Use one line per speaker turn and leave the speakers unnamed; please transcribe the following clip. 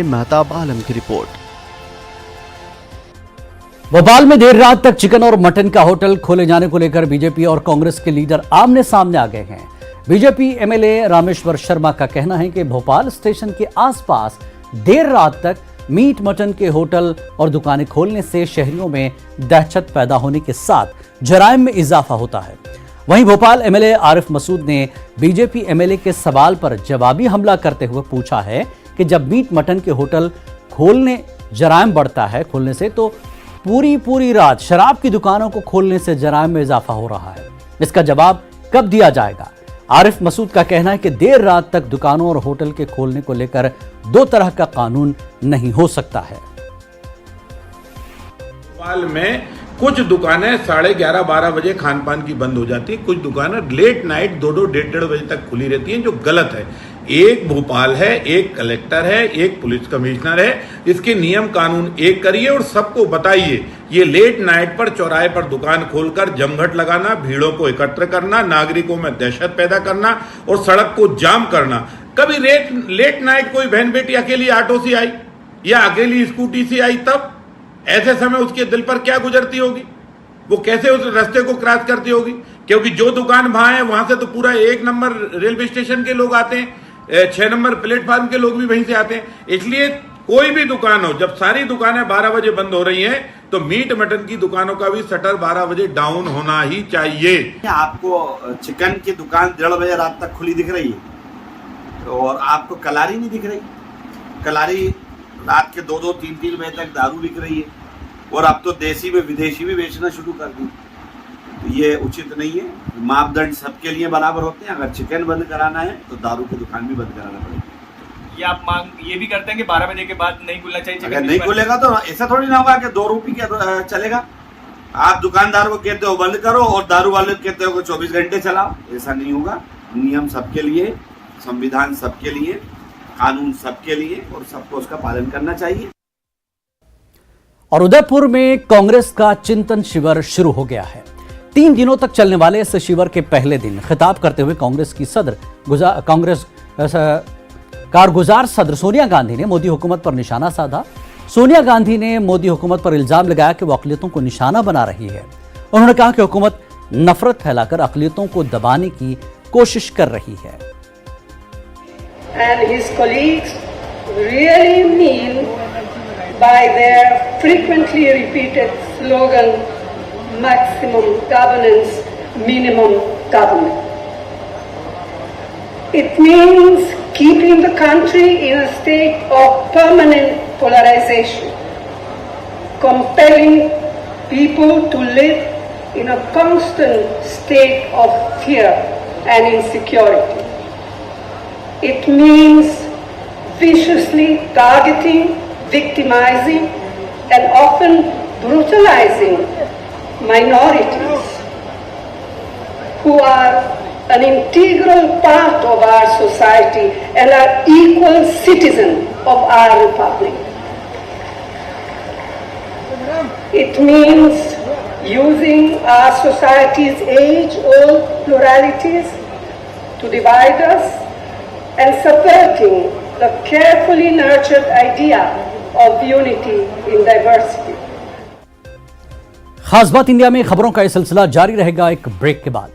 महताब आलम की रिपोर्ट।
भोपाल में देर रात तक चिकन और मटन का होटल खोले जाने को लेकर बीजेपी और कांग्रेस के लीडर आमने सामने आ गए हैं। बीजेपी एमएलए रामेश्वर शर्मा का कहना है कि भोपाल स्टेशन के आसपास देर रात तक मीट मटन के होटल और दुकानें खोलने से शहरियों में दहशत पैदा होने के साथ जराइम में इजाफा होता है। वहीं भोपाल एमएलए आरिफ मसूद ने बीजेपी एमएलए के सवाल पर जवाबी हमला करते हुए पूछा है कि जब मीट मटन के होटल खोलने जराइम बढ़ता है खोलने से, तो पूरी रात शराब की दुकानों को खोलने से जराइम में इजाफा हो रहा है। इसका जवाब कब दिया जाएगा? आरिफ मसूद का कहना है कि देर रात तक दुकानों और होटल के खोलने को लेकर दो तरह का कानून नहीं हो सकता है।
भोपाल में कुछ दुकानें 11:30-12 बजे खान पान की बंद हो जाती है, कुछ दुकानें लेट नाइट 2-2 1:30 बजे तक खुली रहती हैं, जो गलत है। एक भोपाल है, एक कलेक्टर है, एक पुलिस कमिश्नर है। इसके नियम कानून एक करिए और सबको बताइए। ये लेट नाइट पर चौराहे पर दुकान खोलकर जमघट लगाना, भीड़ों को एकत्र करना, नागरिकों में दहशत पैदा करना और सड़क को जाम करना। कभी लेट नाइट कोई बहन बेटी अकेली ऑटो से आई या अकेली स्कूटी से आई, तब ऐसे समय उसके दिल पर क्या गुजरती होगी? वो कैसे उस रास्ते को क्रॉस करती होगी? क्योंकि जो दुकान वहां है वहां से तो पूरा 1 नंबर रेलवे स्टेशन के लोग आते हैं, 6 नंबर प्लेटफार्म के लोग भी वहीं से आते हैं। इसलिए कोई भी दुकान हो, जब सारी दुकानें 12 बजे बंद हो रही हैं, तो मीट मटन की दुकानों का भी शटर 12 बजे डाउन होना ही चाहिए।
आपको चिकन की दुकान 1:30 बजे रात तक खुली दिख रही है और आपको कलारी नहीं दिख रही। कलारी रात के 2-2, 3-3 बजे तक दारू बिक रही है और अब तो देसी में विदेशी भी बेचना शुरू कर दी। तो ये उचित नहीं है। मापदंड सबके लिए बराबर होते हैं। अगर चिकन बंद कराना है तो दारू की दुकान भी बंद कराना पड़ेगी।
ये आप मांग ये भी करते हैं कि 12 बजे के बाद नहीं खुलना चाहिए?
अगर नहीं खुलेगा तो ऐसा थोड़ी ना होगा कि 2 रुपये का चलेगा। आप दुकानदार को कहते हो बंद करो और दारू वाले को कहते हो कि 24 घंटे चलाओ। ऐसा नहीं होगा। नियम सबके लिए, संविधान सबके लिए, कानून सबके लिए और सबको उसका पालन करना चाहिए।
और उदयपुर में कांग्रेस का चिंतन शिविर शुरू हो गया है। 3 दिनों तक चलने वाले इस शिविर के पहले दिन खिताब करते हुए कांग्रेस की कारगुजार सदर सोनिया गांधी ने मोदी हुकूमत पर निशाना साधा। सोनिया गांधी ने मोदी हुकूमत पर इल्जाम लगाया कि वो अक़लियतों को निशाना बना रही है। उन्होंने कहा कि हुकूमत नफरत फैलाकर अक़लियतों को दबाने की कोशिश कर रही है।
And his colleagues really mean by their frequently repeated slogan, maximum governance, minimum government. It means keeping the country in a state of permanent polarization, compelling people to live in a constant state of fear and insecurity. It means viciously targeting, victimizing, and often brutalizing minorities who are an integral part of our society and are equal citizens of our republic. It means using our society's age-old pluralities to divide us and subverting the carefully nurtured idea of unity in diversity.
खास बात India में खबरों का यह सिलसिला जारी रहेगा एक ब्रेक के बाद।